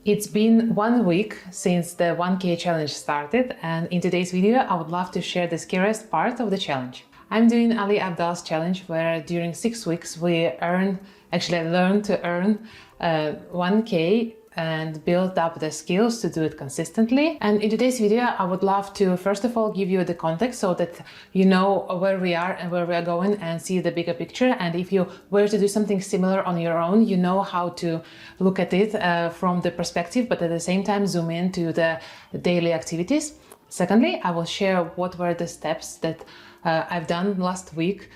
It's been 1 week since the 1K challenge started, and in today's video I would love to share the scariest part of the challenge. I'm doing Ali Abdaal's challenge, where during 6 weeks we learn to earn 1K and build up the skills to do it consistently. And in today's video I would love to first of all give you the context so that you know where we are and where we are going and see the bigger picture. And if you were to do something similar on your own, you know how to look at it from the perspective, but at the same time zoom into the daily activities. Secondly, I will share what were the steps that I've done last week,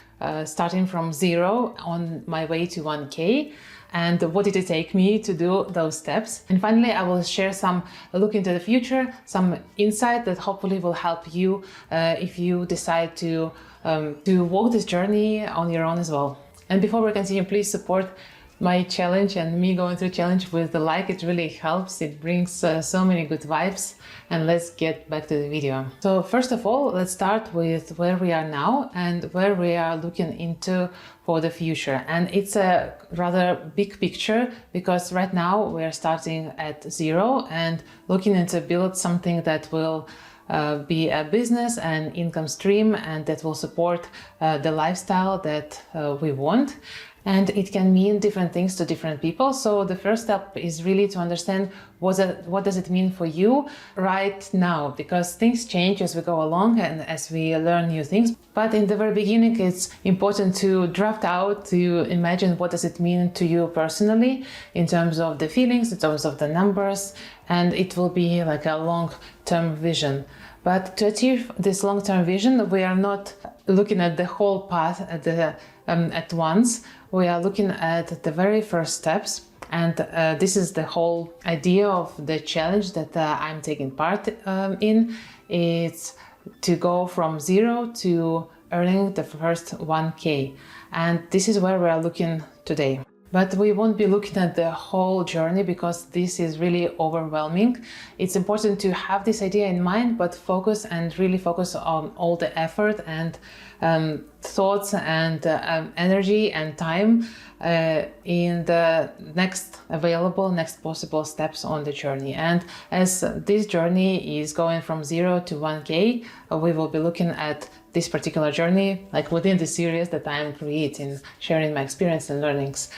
starting from 0 on my way to 1K. And what did it take me to do those steps? And finally, I will share some look into the future, some insight that hopefully will help you if you decide to walk this journey on your own as well. And before we continue, please support my challenge and me going through challenge with the like. It really helps. It brings so many good vibes. And let's get back to the video. So first of all, let's start with where we are now and where we are looking into for the future. And it's a rather big picture, because right now we're starting at 0 and looking into build something that will be a business and income stream, and that will support the lifestyle that we want. And it can mean different things to different people. So the first step is really to understand what does it mean for you right now, because things change as we go along and as we learn new things. But in the very beginning, it's important to draft out, to imagine what does it mean to you personally in terms of the feelings, in terms of the numbers, and it will be like a long-term vision. But to achieve this long-term vision, we are not looking at the whole path at once. We are looking at the very first steps, and this is the whole idea of the challenge that I'm taking part in. It's to go from 0 to earning the first 1K, and this is where we are looking today. But we won't be looking at the whole journey, because this is really overwhelming. It's important to have this idea in mind, but really focus on all the effort and thoughts and energy and time in the next possible steps on the journey. And as this journey is going from 0 to 1K, we will be looking at this particular journey, like within the series that I'm creating, sharing my experience and learnings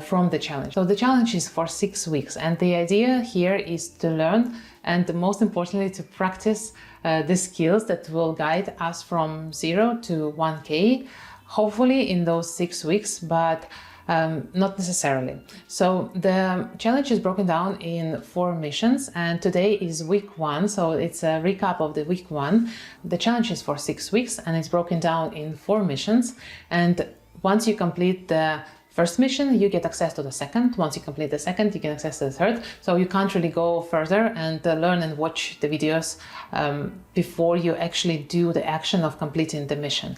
from the challenge. So the challenge is for 6 weeks, and the idea here is to learn and most importantly to practice the skills that will guide us from 0 to 1K, hopefully in those 6 weeks, but not necessarily. So the challenge is broken down in 4 missions, and today is week 1, so it's a recap of the week 1. The challenge is for 6 weeks and it's broken down in 4 missions, and once you complete the first mission, you get access to the second. Once you complete the second, you get access to the third. So you can't really go further and learn and watch the videos before you actually do the action of completing the mission.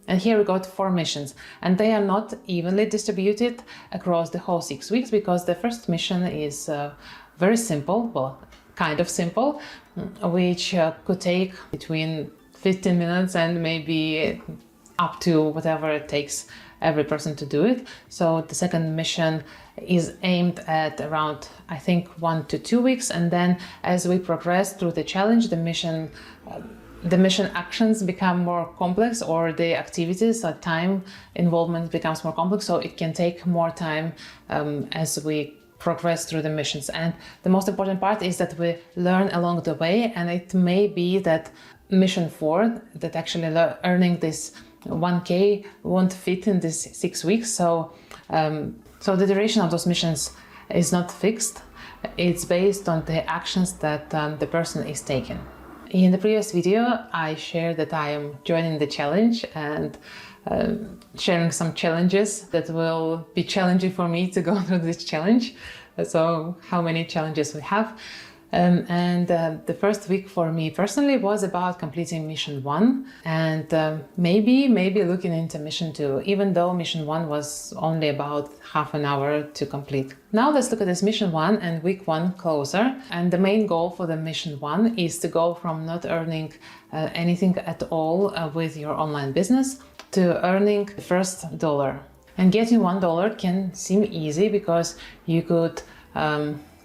And here we got 4 missions, and they are not evenly distributed across the whole 6 weeks, because the first mission is very simple, well, kind of simple, which could take between 15 minutes and maybe up to whatever it takes every person to do it. So the second mission is aimed at around, I think, 1 to 2 weeks, and then as we progress through the challenge, the mission actions become more complex, or the activities or time involvement becomes more complex, so it can take more time as we progress through the missions. And the most important part is that we learn along the way, and it may be that mission 4, that actually earning this 1K won't fit in this 6 weeks, so the duration of those missions is not fixed. It's based on the actions that the person is taking. In the previous video, I shared that I am joining the challenge and sharing some challenges that will be challenging for me to go through this challenge. So how many challenges we have. The first week for me personally was about completing mission 1 and maybe looking into mission 2, even though mission 1 was only about half an hour to complete. Now let's look at this mission 1 and week 1 closer. And the main goal for the mission 1 is to go from not earning anything at all with your online business to earning the first dollar. And getting $1 can seem easy because you could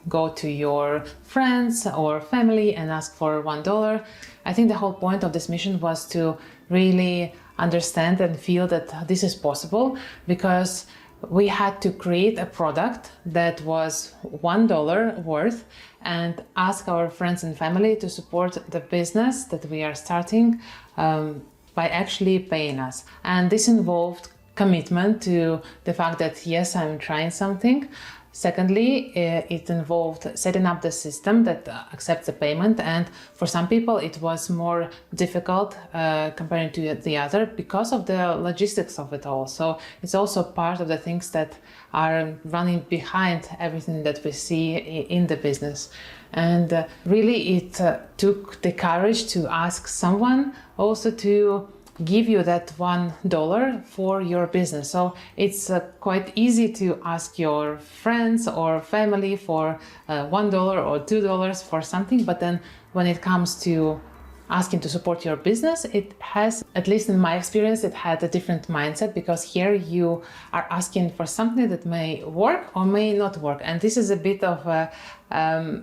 go to your friends or family and ask for $1. I think the whole point of this mission was to really understand and feel that this is possible, because we had to create a product that was $1 worth and ask our friends and family to support the business that we are starting by actually paying us. And this involved commitment to the fact that yes, I'm trying something. Secondly, it involved setting up the system that accepts the payment, and for some people it was more difficult compared to the other because of the logistics of it all. So it's also part of the things that are running behind everything that we see in the business. And really it took the courage to ask someone also to give you that $1 for your business. So it's quite easy to ask your friends or family for $1 or $2 for something, but then when it comes to asking to support your business, it has, at least in my experience, it had a different mindset, because here you are asking for something that may work or may not work. And this is a bit of a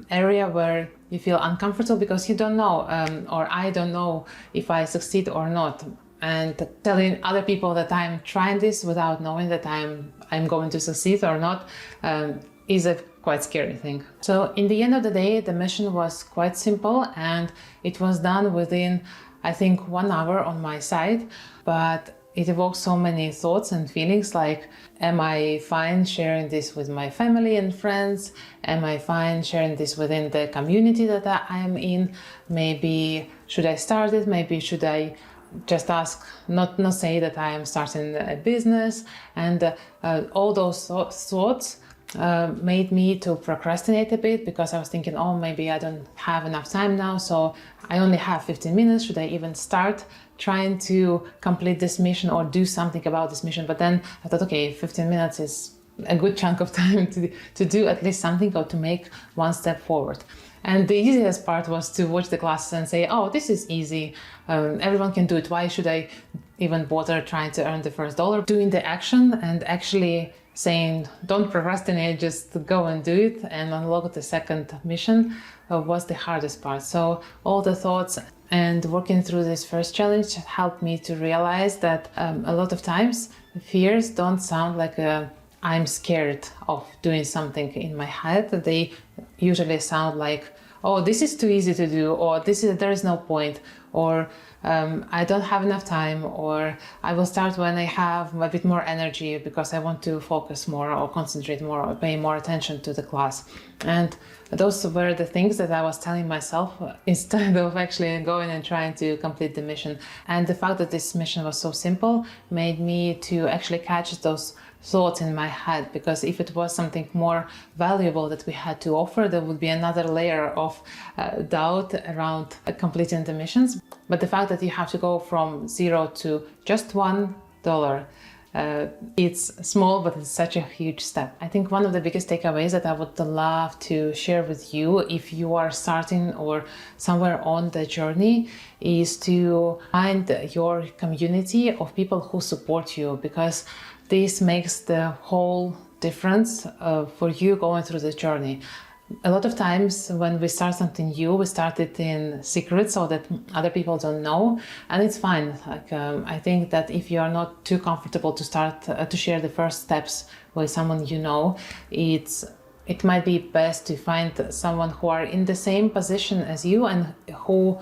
area where you feel uncomfortable because you don't know, or I don't know if I succeed or not. And telling other people that I'm trying this without knowing that I'm going to succeed or not is a quite scary thing. So in the end of the day, the mission was quite simple, and it was done within, I think, 1 hour on my side. But it evoked so many thoughts and feelings like, am I fine sharing this with my family and friends? Am I fine sharing this within the community that I am in? Maybe should I start it? Maybe should I just ask, not say that I am starting a business? And all those thoughts made me to procrastinate a bit, because I was thinking, oh, maybe I don't have enough time now, so I only have 15 minutes. Should I even start trying to complete this mission or do something about this mission? But then I thought, okay, 15 minutes is a good chunk of time to do at least something or to make one step forward. And the easiest part was to watch the classes and say, oh, this is easy. Everyone can do it. Why should I even bother trying to earn the first dollar? Doing the action and actually saying, don't procrastinate, just go and do it and unlock the second mission was the hardest part. So all the thoughts and working through this first challenge helped me to realize that a lot of times fears don't sound like I'm scared of doing something in my head. They usually sound like, oh, this is too easy to do, or there is no point, or I don't have enough time, or I will start when I have a bit more energy because I want to focus more or concentrate more or pay more attention to the class. And those were the things that I was telling myself instead of actually going and trying to complete the mission. And the fact that this mission was so simple made me to actually catch those thoughts in my head, because if it was something more valuable that we had to offer, there would be another layer of doubt around completing the missions. But the fact that you have to go from zero to just $1, it's small, but it's such a huge step. I think one of the biggest takeaways that I would love to share with you, if you are starting or somewhere on the journey, is to find your community of people who support you, because this makes the whole difference for you going through the journey. A lot of times when we start something new, we start it in secret so that other people don't know, and it's fine. I think that if you are not too comfortable to start to share the first steps with someone you know, it might be best to find someone who are in the same position as you and who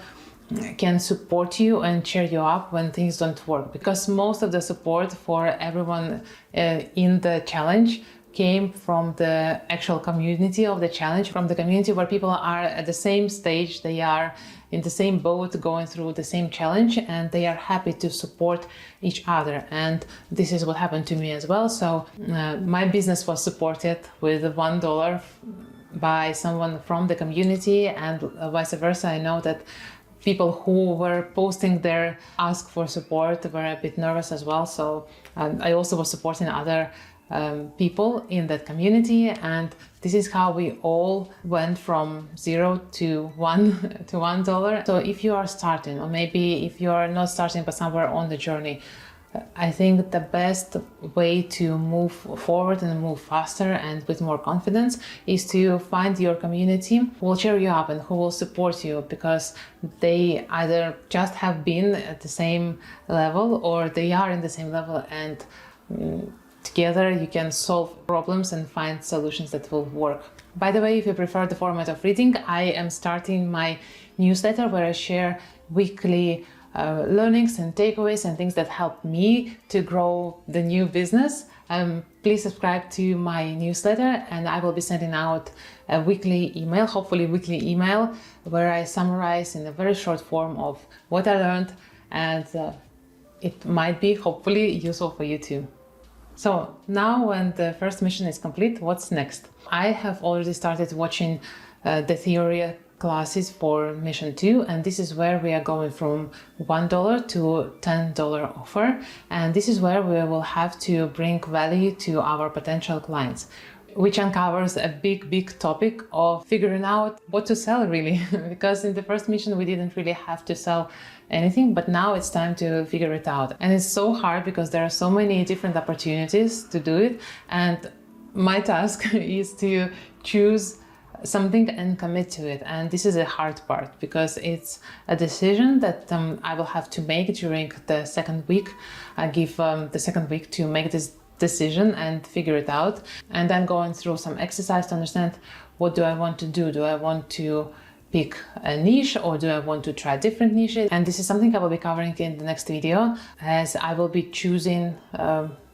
can support you and cheer you up when things don't work, because most of the support for everyone in the challenge came from the actual community of the challenge, from the community where people are at the same stage, they are in the same boat going through the same challenge, and they are happy to support each other. And this is what happened to me as well. So my business was supported with $1 by someone from the community, and vice versa. I know that people who were posting their ask for support were a bit nervous as well. So I also was supporting other people in that community, and this is how we all went from $0 to $1. So if you are starting, or maybe if you are not starting but somewhere on the journey, I think the best way to move forward and move faster and with more confidence is to find your community who will cheer you up and who will support you, because they either just have been at the same level or they are in the same level, and together you can solve problems and find solutions that will work. By the way, if you prefer the format of reading, I am starting my newsletter where I share weekly learnings and takeaways and things that help me to grow the new business. Please subscribe to my newsletter, and I will be sending out a weekly email, hopefully weekly email, where I summarize in a very short form of what I learned, and it might be hopefully useful for you too. So now when the first mission is complete, what's next? I have already started watching the theory classes for mission 2, and this is where we are going from $1 to $10 offer, and this is where we will have to bring value to our potential clients, which uncovers a big topic of figuring out what to sell really. Because in the first mission we didn't really have to sell anything, but now it's time to figure it out, and it's so hard because there are so many different opportunities to do it, and my task is to choose something and commit to it. And this is a hard part because it's a decision that I will have to make during the second week. I give the second week to make this decision and figure it out, and I'm going through some exercise to understand what do I want to do. Do I want to pick a niche, or do I want to try different niches? And this is something I will be covering in the next video, as I will be choosing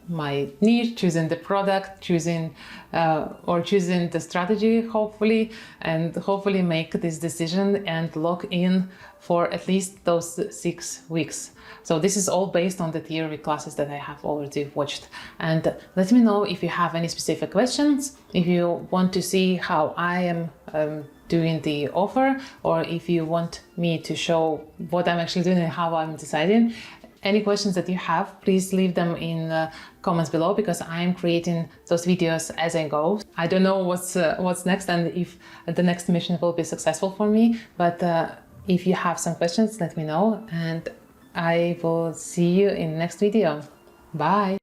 my niche, choosing the product, choosing the strategy, hopefully, and hopefully make this decision and lock in for at least those 6 weeks. So this is all based on the theory classes that I have already watched. And let me know if you have any specific questions, if you want to see how I am doing the offer, or if you want me to show what I'm actually doing and how I'm deciding. Any questions that you have, please leave them in the comments below, because I am creating those videos as I go. I don't know what's next and if the next mission will be successful for me, but if you have some questions, let me know, and I will see you in the next video. Bye!